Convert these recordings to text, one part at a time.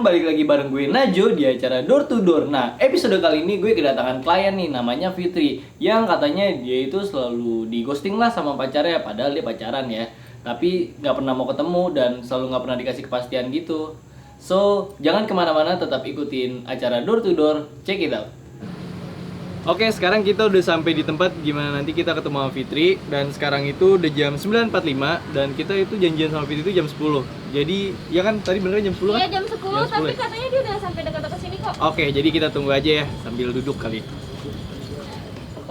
balik lagi bareng gue Najo di acara Door to Door. Nah, episode kali ini gue kedatangan klien nih, namanya Fitri. Yang katanya dia itu selalu di ghosting lah sama pacarnya, padahal dia pacaran ya. Tapi gak pernah mau ketemu dan selalu gak pernah dikasih kepastian gitu. So, jangan kemana-mana, tetap ikutin acara Door to Door. Check it out. Oke, sekarang kita udah sampai di tempat gimana nanti kita ketemu sama Fitri. Dan sekarang itu udah jam 9.45 dan kita itu janjian sama Fitri itu jam 10. Jadi, ya kan tadi benernya jam 10 kan? Iya jam 10, tapi katanya dia udah sampai dekat-dekat sini kok. Oke, jadi kita tunggu aja ya sambil duduk kali.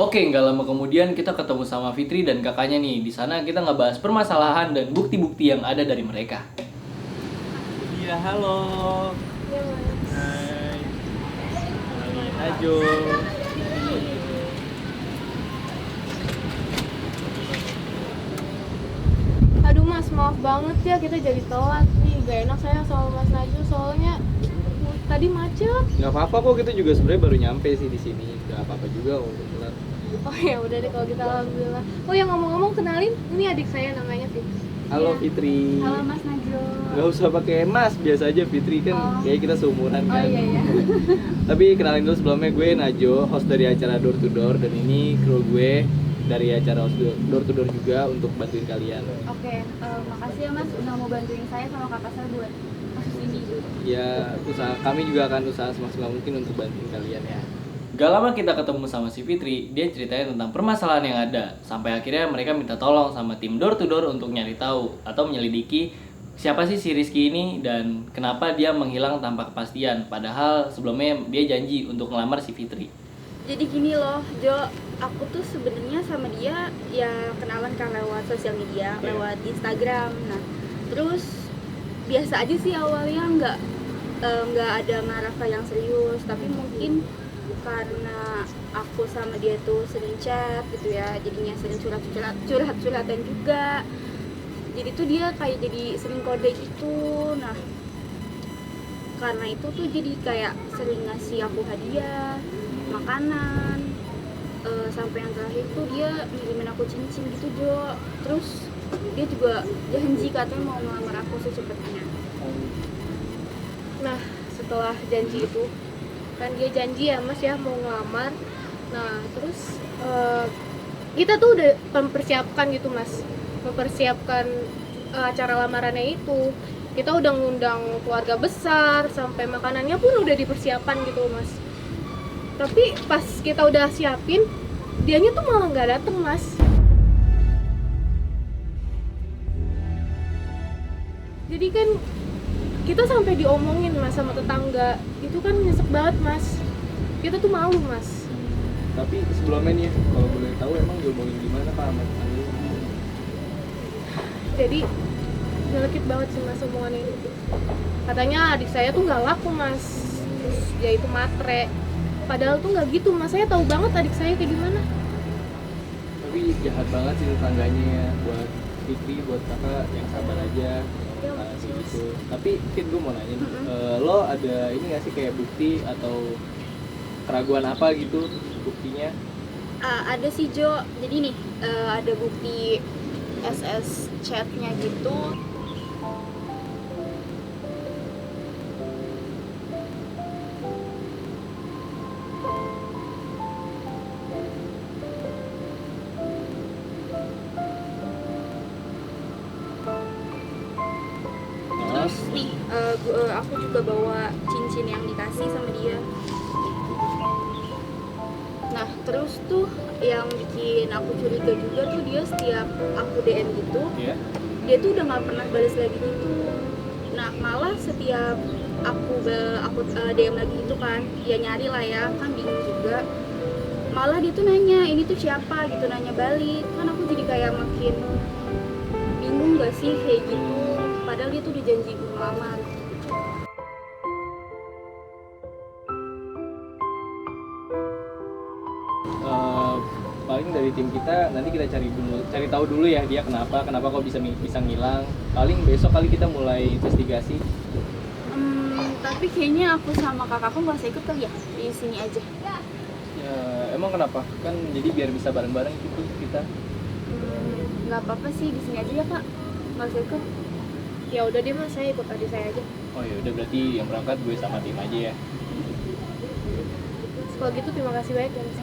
Oke, nggak lama kemudian kita ketemu sama Fitri dan kakaknya nih. Di sana kita ngebahas permasalahan dan bukti-bukti yang ada dari mereka. Iya, halo. Iya, Mas. Hai. Najo. Aduh Mas, maaf banget ya kita jadi telat nih. Gak enak saya sama Mas Naju soalnya tadi macet. Nggak apa-apa kok, kita juga sebenarnya baru nyampe sih di sini. Nggak apa-apa juga kok telat. Oh ya udah deh kalau kita alhamdulillah. Oh ya ngomong-ngomong kenalin, ini adik saya namanya Fitri. Halo Iya. Fitri. Halo Mas Naju. Nggak usah pakai mas, biasa aja Fitri kan. Kayak kita seumuran Oh kan. iya. Tapi kenalin dulu, sebelumnya gue Najo, host dari acara Door to Door, dan ini kru gue dari acara host Door to Door juga untuk bantuin kalian. Oke, makasih ya Mas udah mau bantuin saya sama kakak saya buat kasus ini. Ya, kami juga akan usaha semaksimal mungkin untuk bantuin kalian ya. Gak lama kita ketemu sama si Fitri, dia ceritain tentang permasalahan yang ada. Sampai akhirnya mereka minta tolong sama tim Door to Door untuk nyari tahu atau menyelidiki siapa sih si Rizky ini dan kenapa dia menghilang tanpa kepastian. Padahal sebelumnya dia janji untuk ngelamar si Fitri. Jadi gini loh, Jo, aku tuh sebenarnya sama dia ya kenalan kan lewat sosial media, lewat Instagram. Nah, terus biasa aja sih awalnya nggak ada ngarah ke yang serius, tapi mungkin karena aku sama dia tuh sering chat gitu ya, jadinya sering curhat-curhatan juga. Jadi tuh dia kayak jadi sering kode gitu. Nah, karena itu tuh jadi kayak sering ngasih aku hadiah, makanan, sampai yang terakhir tuh dia ngirimin aku cincin gitu Jo. Terus dia juga janji katanya mau ngelamar aku secepatnya. Nah, setelah janji itu kan dia janji ya Mas ya mau ngelamar. Nah, terus kita tuh udah mempersiapkan gitu Mas. Mempersiapkan acara lamarannya itu. Kita udah ngundang keluarga besar, sampai makanannya pun udah dipersiapkan gitu Mas. Tapi pas kita udah siapin, dianya tuh malah nggak dateng Mas. Jadi kan kita sampai diomongin Mas sama tetangga. Itu kan nyesek banget Mas. Kita tuh malu Mas. Tapi sebelumnya nih, kalau boleh tahu emang diomongin gimana Pak sama tetangga? Jadi nyelekit banget sih Mas omongannya itu. Katanya adik saya tuh nggak laku Mas. Terus dia itu matre. Padahal tuh nggak gitu Mas. Saya tahu banget adik saya kayak gimana. Tapi jahat banget sih tetangganya ya, buat Fitri, buat kakak yang sabar aja. Ya, Kayak gitu. Tapi Fit, gue mau nanya nih, lo ada ini nggak sih kayak bukti atau keraguan apa gitu buktinya? Ada sih Jo, jadi nih ada bukti SS chatnya gitu. Terus nih aku juga bawa cincin yang dikasih sama dia. Nah terus tuh yang bikin aku curiga juga tuh dia setiap aku DM gitu, Iya. dia tuh udah nggak pernah balas lagi gitu. Nah malah setiap aku DM lagi gitu kan, dia nyari lah ya, kan bingung juga. Malah dia tuh nanya ini tuh siapa gitu, nanya balik. Kan aku jadi kayak makin bingung gak sih kayak gitu. Padahal dia tuh udah janji mau ngelamar. Paling dari tim kita nanti kita cari tahu dulu ya dia kenapa kok bisa ngilang. Paling besok kali kita mulai investigasi. Tapi kayaknya aku sama kakakku nggak usah ikut kali ya, di sini aja. Ya emang kenapa? Kan jadi biar bisa bareng-bareng gitu kita. Nggak apa-apa sih, di sini aja ya kak, nggak usah ikut. ya udah deh mas, saya ikut adik saya aja. Oh ya udah, berarti yang berangkat gue sama tim aja ya. Kalau gitu terima kasih banyak ya mas.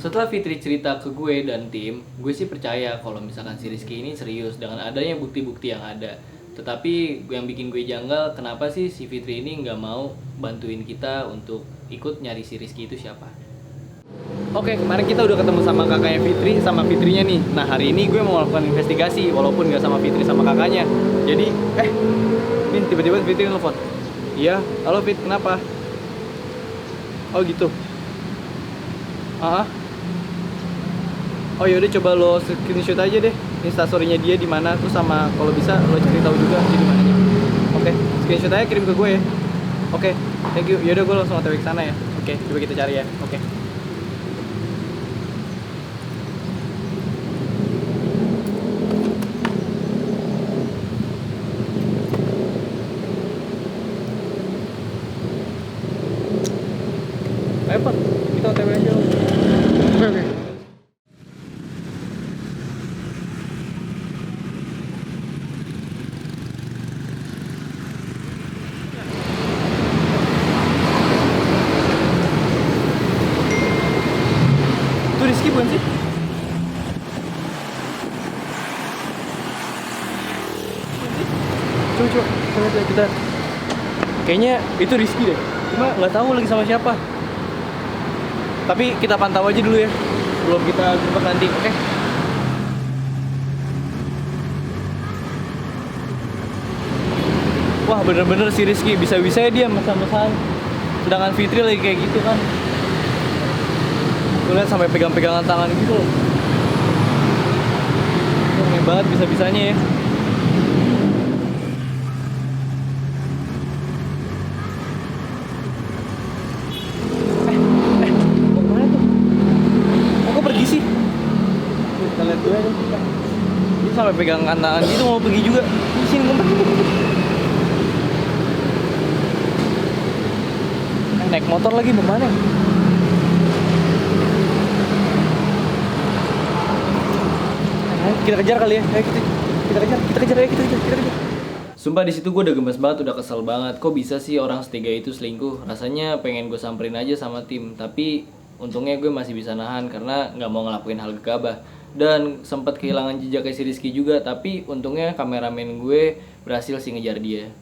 Setelah Fitri cerita ke gue dan tim, gue sih percaya kalau misalkan si Rizky ini serius dengan adanya bukti-bukti yang ada. Tetapi yang bikin gue janggal, kenapa sih si Fitri ini nggak mau bantuin kita untuk ikut nyari si Rizky itu siapa? Oke, kemarin kita udah ketemu sama kakaknya Fitri sama Fitrinya nih. Nah hari ini gue mau melakukan investigasi walaupun nggak sama Fitri sama kakaknya. Jadi, Min, tiba-tiba Fitri nelfon. Iya, halo Fit, kenapa? Oh gitu. Oh yaudah, coba lo screenshot aja deh instastorynya dia di mana, terus sama kalau bisa lo cari tahu juga di mananya. Oke, screenshot aja kirim ke gue ya. Oke, thank you. Yaudah gue langsung otw ke sana ya. Oke, coba kita cari ya. Oke. Ayo Pak, kita otw aja. Oke. Itu Rizky bukan sih? Coba kita. Kayaknya itu Rizky deh. Cuma nggak tahu lagi sama siapa. Tapi kita pantau aja dulu ya. Belum kita jumpa nanti, oke? Wah bener-bener si Rizky bisa-bisanya dia mesen-mesan. Sedangkan Fitri lagi kayak gitu kan. Gue liat sampai pegang-pegangan tangan gitu loh. Aneh banget bisa-bisanya ya. Mau kemana tuh? Kok pergi sih? Kita lihat dulu aja. Dia sampai pegangan tangan gitu mau pergi juga. Di sini ngumpet. Naik motor lagi, mau kemana? Kita kejar kali ya. Ayo kita kejar. Sumpah di situ gue udah gemes banget, udah kesel banget. Kok bisa sih orang setega itu selingkuh? Rasanya pengen gue samperin aja sama tim, tapi untungnya gue masih bisa nahan karena nggak mau ngelakuin hal gegabah. Dan sempat kehilangan jejak si Rizky juga, tapi untungnya kameramen gue berhasil sih ngejar dia.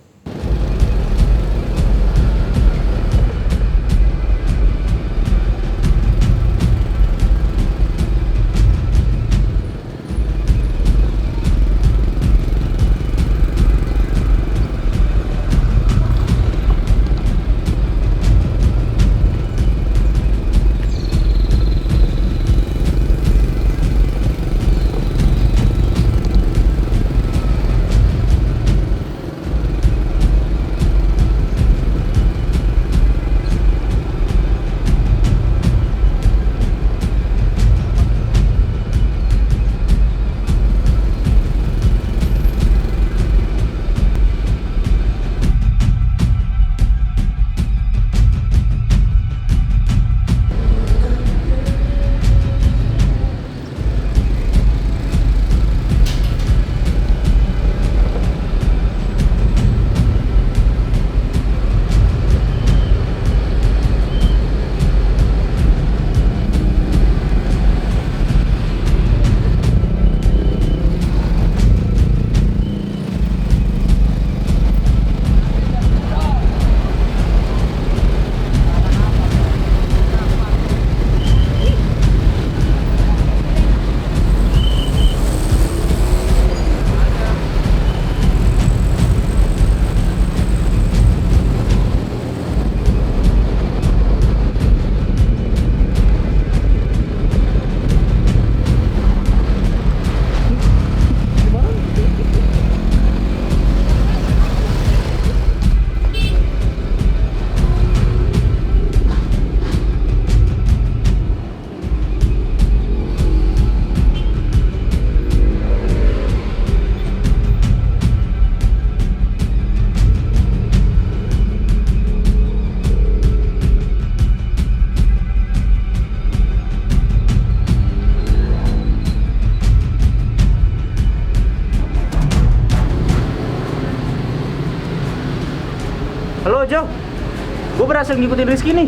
sering ngikutin Rizky nih.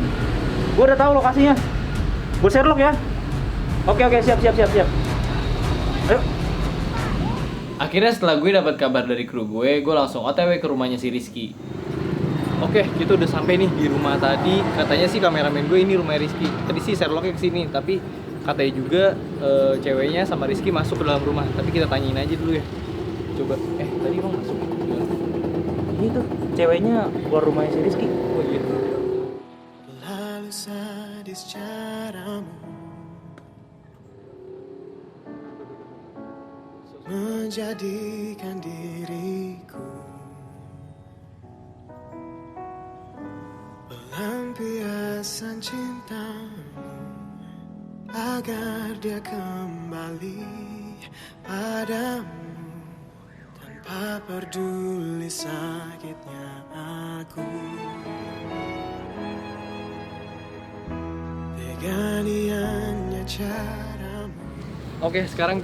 Gue udah tahu lokasinya. Gue Sherlock ya. Oke, siap. Ayo. Akhirnya setelah gue dapat kabar dari kru gue langsung OTW ke rumahnya si Rizky. Oke, kita udah sampai nih di rumah tadi. Katanya sih kameramen gue ini rumah Rizky. Tadi sih Sherlocknya kesini, tapi katanya juga ceweknya sama Rizky masuk ke dalam rumah. Tapi kita tanyain aja dulu ya. Coba, tadi emang masuk? Ini tuh ceweknya keluar rumahnya si Rizky. Oh iya. Lalu sadis caramu menjadikan diriku pelampiasan cintamu agar dia kembali padamu tanpa peduli sakitnya aku. Teganiannya caramu. Oke, sekarang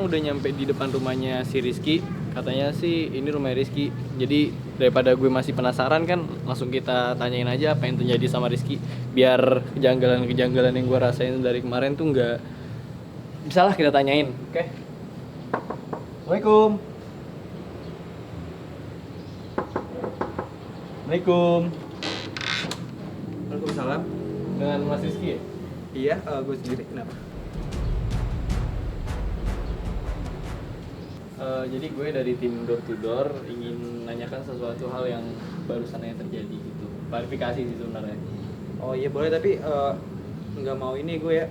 udah nyampe di depan rumahnya si Rizky. Katanya sih ini rumah Rizky. Jadi daripada gue masih penasaran kan, langsung kita tanyain aja apa yang terjadi sama Rizky. Biar kejanggalan yang gue rasain dari kemarin tuh nggak bisalah kita tanyain. Oke. Assalamualaikum. Assalamualaikum. Waalaikumsalam. Dengan Mas Rizky ya? Iya, gue sendiri. Kenapa? Jadi gue dari tim Door to Door ingin nanyakan sesuatu hal yang barusan yang terjadi gitu. Klarifikasi sih sebenarnya. Oh iya boleh, tapi nggak mau ini gue ya.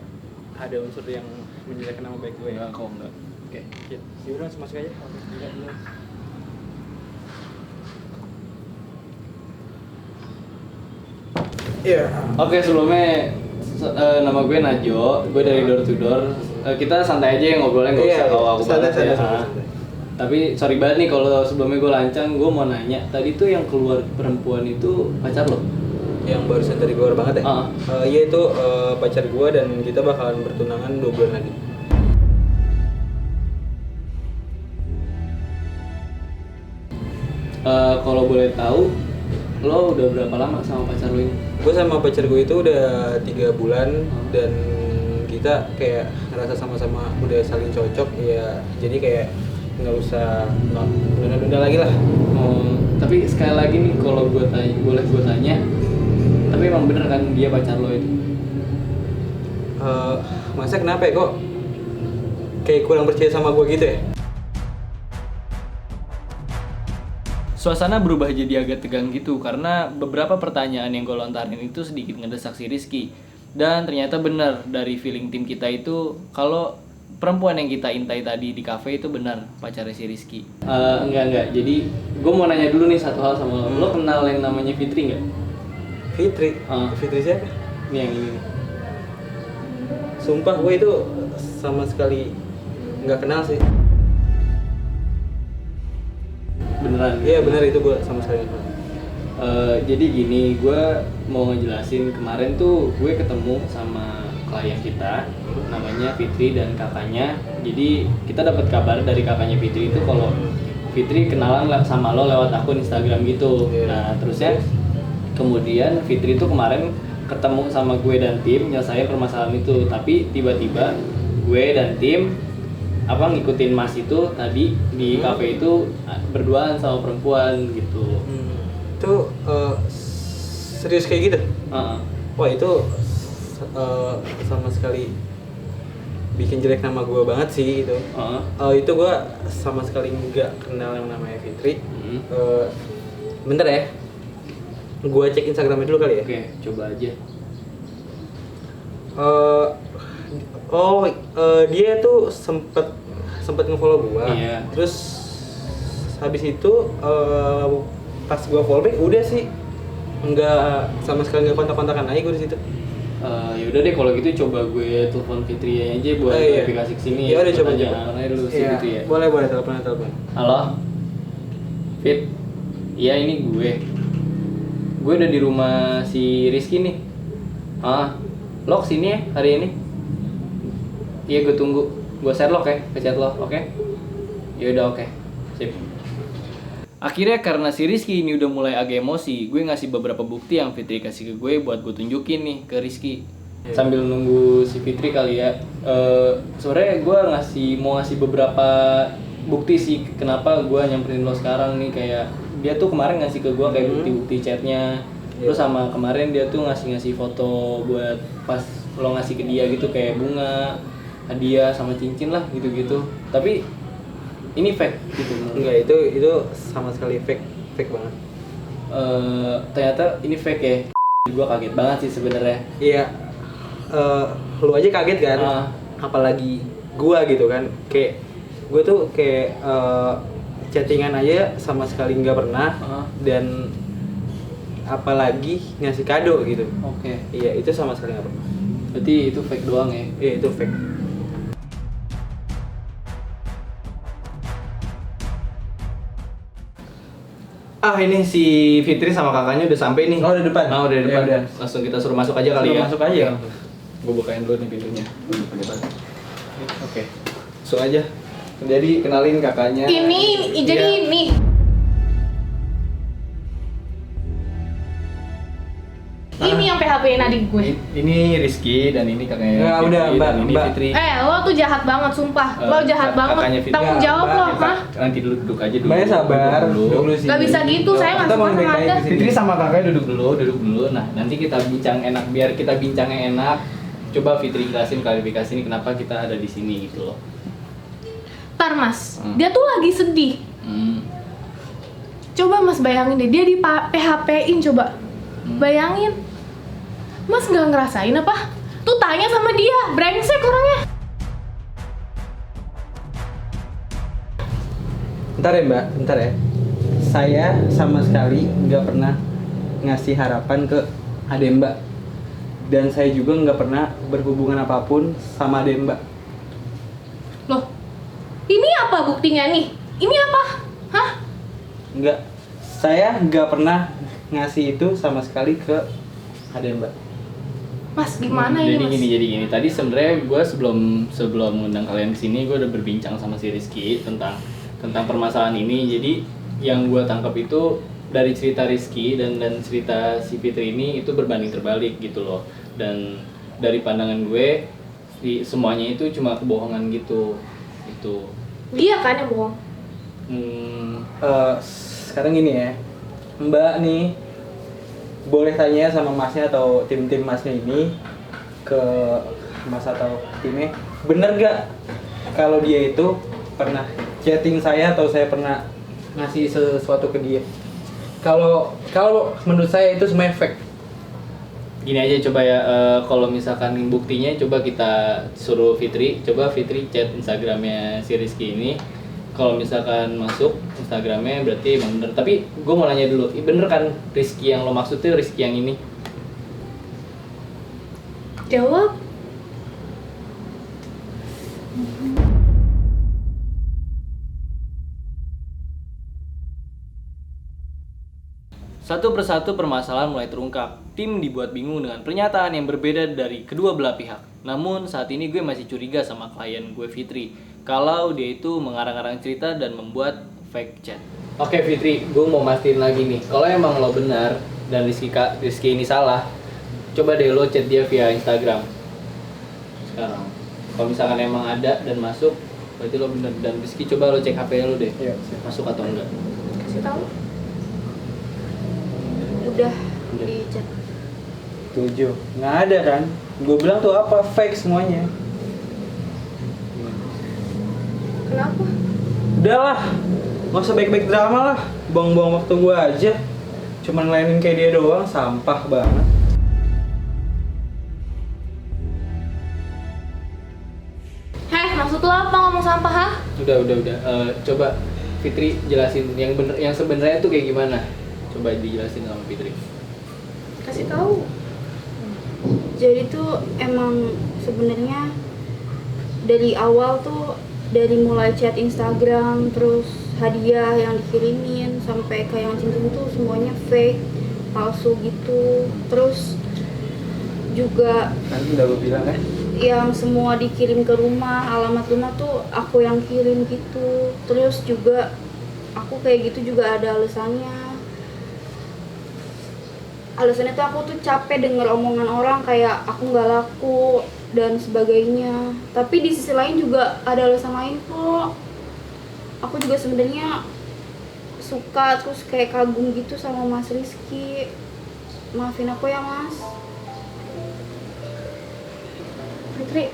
Ada unsur yang menjelekkan nama baik gue ya. Enggak kok enggak. Oke. Ya udah langsung masuk aja. Iya. Oke, sebelumnya nama gue Najo, gue dari Door to Door. Kita santai aja ya ngobrolnya, nggak usah kalau aku banget ya. santai. Tapi sorry banget nih kalau sebelumnya gue lancang, gue mau nanya. Tadi tuh yang keluar perempuan itu pacar lo? Yang barusan dari gue banget ya? Iya itu pacar gue dan kita bakalan bertunangan 2 bulan lagi. Kalau boleh tahu, lo udah berapa lama sama pacar lo ini? Gue sama pacar gue itu udah 3 bulan dan kita kayak ngerasa sama-sama udah saling cocok ya, jadi kayak nggak usah nunda-nunda lagi lah. Tapi sekali lagi nih kalau gue tanya, boleh gue tanya, tapi emang bener kan dia pacar lo itu? Masa kenapa ya, kok kayak kurang percaya sama gue gitu ya? Suasana berubah jadi agak tegang gitu karena beberapa pertanyaan yang gue lontarin itu sedikit ngedesak si Rizky. Dan ternyata benar dari feeling tim kita itu kalau perempuan yang kita intai tadi di cafe itu benar pacarnya si Rizky. Enggak. Jadi gue mau nanya dulu nih satu hal sama lo. Lo kenal yang namanya Fitri nggak? Fitri? Fitri siapa? Ini yang ini nih. Sumpah gue itu sama sekali nggak kenal sih. Beneran? Iya bener, itu gue sama sekali nggak kenal. Jadi gini, gue mau ngejelasin kemarin tuh gue ketemu sama klien kita namanya Fitri dan kakaknya. Jadi kita dapat kabar dari kakaknya Fitri itu kalau Fitri kenalan sama lo lewat akun Instagram gitu. Nah terusnya kemudian Fitri itu kemarin ketemu sama gue dan tim nyelesain permasalahan itu. Tapi tiba-tiba gue dan tim ngikutin Mas itu tadi di cafe itu berduaan sama perempuan gitu. Itu serius kayak gitu? Wah itu sama sekali bikin jelek nama gue banget sih itu. Itu gue sama sekali nggak kenal yang namanya Fitri. Bentar ya, gue cek Instagramnya dulu kali ya. Oke, coba aja. Dia tuh sempet nge-follow gue. Iya. Terus habis itu pas gue follow back udah sih nggak sama sekali nggak kontak-kontakan aja gue di situ. Ya udah deh kalau gitu coba gue telepon Fitri aja buat verifikasi kesini. Ya udah coba. Tanya dulu si Fitri ya. Boleh telepon. Halo, Fit. Iya ini gue. Gue udah di rumah si Rizky nih. Lo kesini ya hari ini? Iya gue tunggu. Gue Sherlock ya, ke chat lo, oke? Ya udah oke. Sip. Akhirnya karena si Rizky ini udah mulai agak emosi, gue ngasih beberapa bukti yang Fitri kasih ke gue buat gue tunjukin nih ke Rizky. Sambil nunggu si Fitri kali ya, sebenarnya gue mau ngasih beberapa bukti sih kenapa gue nyamperin lo sekarang nih. Kayak dia tuh kemarin ngasih ke gue kayak bukti-bukti chatnya, terus sama kemarin dia tuh ngasih foto buat pas lo ngasih ke dia gitu, kayak bunga, hadiah sama cincin lah gitu-gitu. Tapi ini fake gitu. Enggak, itu sama sekali fake banget. Ternyata ini fake ya. Gue kaget banget sih sebenarnya. Iya. Lu aja kaget kan? Apalagi gua gitu kan. Kayak gue tuh kayak chattingan aja sama sekali nggak pernah, dan apalagi ngasih kado gitu. Oke. Iya, itu sama sekali nggak pernah. Berarti itu fake doang ya? Iya, itu fake. Ini si Fitri sama kakaknya udah sampai nih. Oh, udah depan. Udah depan. Ya, udah. Langsung kita suruh masuk aja kali Suruh ya. masuk aja. Gue bukain dulu nih pintunya. Oke. Masuk aja. Jadi kenalin kakaknya. Jadi ini. Ini yang PHP-in adik gue. Ini Rizky dan ini kakaknya. Ya, Fitri, udah, dan ini Mbak. Fitri. Lo tuh jahat banget, sumpah. Lo jahat kakaknya banget. Fitri. Tanggung Ya, jawab Mbak, lo, ya, hah? Nanti duduk aja dulu. Mbaknya sabar. Duduk dulu. Gak bisa gitu, saya nggak Kita suka mau sama baik-baik Anda. di sini. Fitri sama kakaknya duduk dulu. Nah, nanti kita bincang enak, biar kita bincangnya enak. Coba Fitri jelasin klarifikasi ini kenapa kita ada di sini gitu loh. Ntar Mas, dia tuh lagi sedih. Coba Mas bayangin deh, dia di PHP-in coba. Bayangin. Mas nggak ngerasain apa? Tuh tanya sama dia, brengsek orangnya. Bentar ya Mbak, bentar ya. Saya sama sekali nggak pernah ngasih harapan ke adek Mbak. Dan saya juga nggak pernah berhubungan apapun sama adek Mbak. Loh, ini apa buktinya nih? Ini apa? Hah? Nggak, saya nggak pernah ngasih itu sama sekali ke adek Mbak. Mas, gimana ini Mas? Jadi gini. Tadi sebenarnya gue sebelum ngundang kalian ke sini, gue udah berbincang sama si Rizky tentang permasalahan ini. Jadi yang gue tangkap itu dari cerita Rizky dan cerita si Fitri ini itu berbanding terbalik gitu loh. Dan dari pandangan gue semuanya itu cuma kebohongan gitu. Itu. Dia kan yang bohong. Sekarang gini ya, Mbak nih boleh tanya sama masnya atau tim masnya ini ke mas atau timnya, bener gak kalau dia itu pernah chatting saya atau saya pernah ngasih sesuatu ke dia? Kalau menurut saya itu semuanya fake. Gini aja coba ya, kalau misalkan buktinya coba kita suruh Fitri chat Instagramnya si Rizky ini. Kalau misalkan masuk Instagramnya berarti emang bener. Tapi gue mau nanya dulu, bener kan Rizky yang lo maksud tuh Rizky yang ini? Jawab. Satu persatu permasalahan mulai terungkap. Tim dibuat bingung dengan pernyataan yang berbeda dari kedua belah pihak. Namun saat ini gue masih curiga sama klien gue Fitri, kalau dia itu mengarang-arang cerita dan membuat fake chat. Oke Fitri, gue mau mastiin lagi nih, kalau emang lo benar dan Rizky ini salah, coba deh lo chat dia via Instagram sekarang. Kalau misalkan emang ada dan masuk, berarti lo benar. Dan Rizky coba lo cek HP lo deh, masuk atau enggak. Kasih tahu. Udah di chat. 7, nggak ada kan? Gue bilang tuh apa, fake semuanya. Kenapa? Udahlah, nggak usah baik-baik drama lah, buang-buang waktu gue aja. Cuman ngelainin kayak dia doang, sampah banget. Heh, maksud lo apa ngomong sampah, ha? Udah. Coba Fitri jelasin yang bener, yang sebenarnya tuh kayak gimana? Coba dijelasin sama Fitri. Kasih tahu. Jadi tuh emang sebenarnya dari awal tuh, dari mulai chat Instagram, terus hadiah yang dikirimin sampai ke yang cincin tuh semuanya fake, palsu gitu. Terus juga Kan udah gue bilang kan? yang semua dikirim ke rumah, alamat rumah tuh aku yang kirim gitu. Terus juga aku kayak gitu juga ada alasannya. Alasannya tuh aku tuh capek denger omongan orang kayak aku nggak laku dan sebagainya. Tapi di sisi lain juga ada alasan lain kok. Aku juga sebenarnya suka terus kayak kagum gitu sama Mas Rizky. Maafin aku ya Mas. Fitri,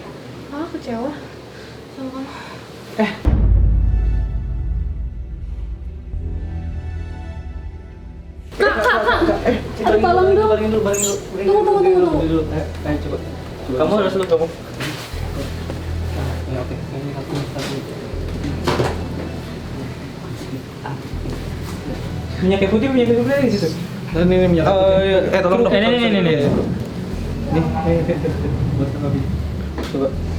aku kecewa sama kamu. Kak, tolong dong. Baring dulu. Tunggu. Coba. Kamu harus lu kamu. Oke. Ini aku Minyak kayu putih di situ. Ini minyak. Tolong dong. Ini. Nih. Buat apa, Bi?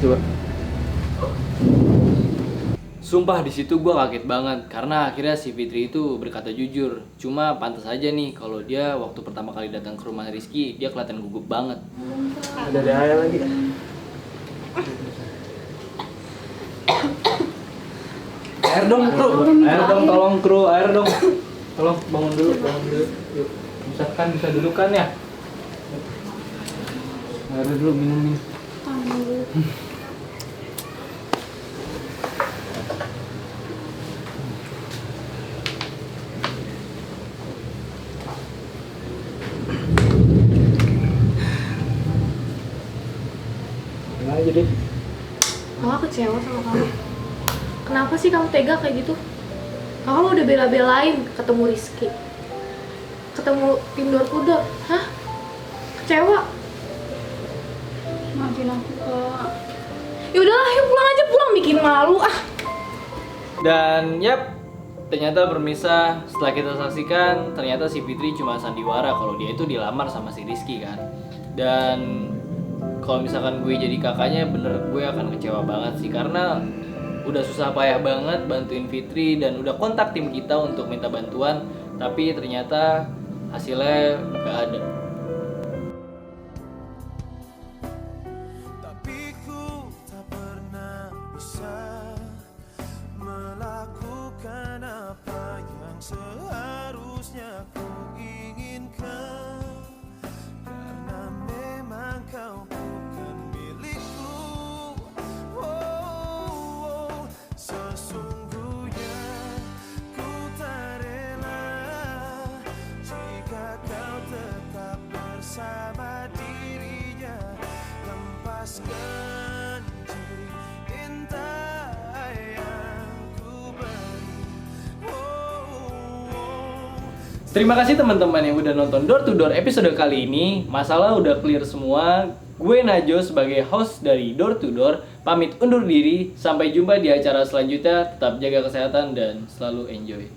Coba. Sumpah di situ gue kaget banget karena akhirnya si Fitri itu berkata jujur. Cuma pantas aja nih kalau dia waktu pertama kali datang ke rumah Rizky dia kelihatan gugup banget. Ada Ayah lagi. Air dong, kru. Air dong, tolong kru, air dong. Tolong bangun dulu. Yuk. Bisa dulu kan ya? Air dulu, minum. Aja deh. Kakak kecewa sama kamu. Kenapa sih kamu tega kayak gitu? Kakak udah bela-belain ketemu Rizky, ketemu tim Door-to-Door. Hah? Kecewa? Maafin aku Kak. Ya udahlah, yuk pulang, bikin malu ah. Dan yap, ternyata permisa setelah kita saksikan ternyata si Fitri cuma sandiwara kalau dia itu dilamar sama si Rizky kan. Dan kalau misalkan gue jadi kakaknya bener gue akan kecewa banget sih karena udah susah payah banget bantuin Fitri dan udah kontak tim kita untuk minta bantuan tapi ternyata hasilnya gak ada. Tapi ku tak pernah bisa melakukan apa yang seharusnya ku inginkan karena memang kau bukan milikku. Sesungguhnya ku tak rela jika kau tetap bersama dirinya. Lepaskan cinta yang ku beri. Terima kasih teman-teman yang udah nonton Door to Door episode kali ini. Masalah udah clear semua. Gue Najo sebagai host dari Door to Door pamit undur diri. Sampai jumpa di acara selanjutnya. Tetap jaga kesehatan dan selalu enjoy.